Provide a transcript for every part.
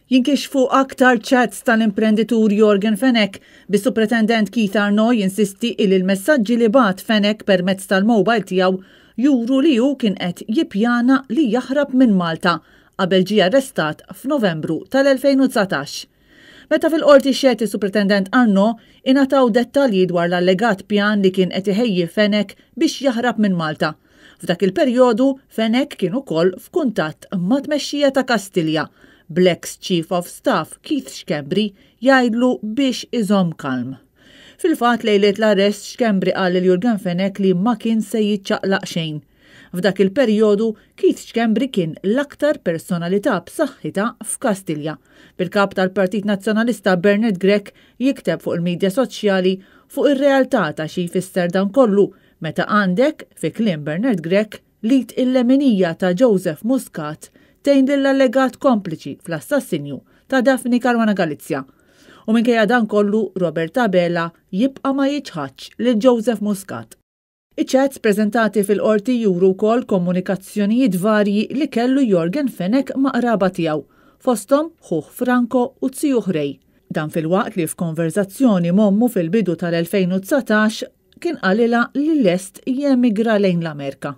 Jinkixfu aktar chats tal-imprenditur Jorgen Fenech bis-Superintendent Keith Arnaud jinsisti il l-messaġġi li bat Fenech permezz tal-mobile tiegħu juru li hu kien qed jippjana li jaħrab minn Malta qabel ġie arrestat f'Novembru tal-2019. Meta fil-qorti xjed is-Superintendent Arnaud ingħataw dettalji dwar l-allegat pjan li kien qed iħejji Fenech biex jaħrab minn Malta. F'dak il-perjodu Fenech kien ukoll f'kuntatt ma' tmexxija ta' Kastilja bl-ex Chief of Staff Keith Schembri jgħidlu biex iżomm kalm. Fil-fatt lejlet l-arrest Schembri qal lil Jorgen Fenech li ma kien se jiċċaqlaq xejn. F'dak il-perjodu Keith Schembri kien l-aktar personalità b'saħħitha f'Kastilja. Bil-kap tal-Partit Nazzjonalista Bernard Grech jikteb fuq il-medja soċjali fuq ir-realtà ta' xi jfisser dan kollu meta għandek fi kliem Bernard Grech li il-leminija ta' Joseph Muscat tgħin lill-allegat kompliċi fl-assassinju ta' Daphne Caruana Galizia. U minkejja dan kollu Robert Tabela jibqa' ma jiċħaddx lil Joseph Muscat. Iċ-chats preżentati fil-qorti juru wkoll komunikazzjonijiet varji li kellu Jorgen Fenech ma' qraba tiegħu, fosthom ħuh Franco u tziju Rej. Dan fil-waqt li f'konverzazzjoni mommu fil-bidu tal-2019 kien qalilha li lest jemigra lejn l-Amerika.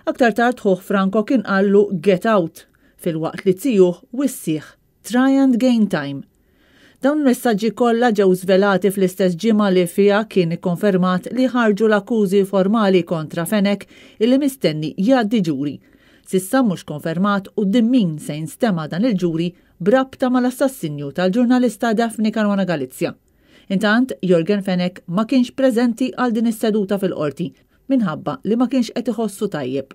Aktar tard ħuh Franco kien qallu get out fil-waqt li tzjuh wissieħ try and gain time. Dawn il-messaġġi kollha ġew żvelati fl-istess ġimgħa li fiha kien ikkonfermat li ħarġu l-akkużi formali kontra Fenech illi mistenni jgħaddi ġuri. S'issa mhux konfermat quddiem min se jinstema' dan il-ġuri brabta mal-assassinju tal-ġurnalista Daphne Caruana Galizia. Intant Jorgen Fenech ma kienx preżenti għal din is-seduta fil-qorti minħabba li ma kienx qed iħossu tajjeb.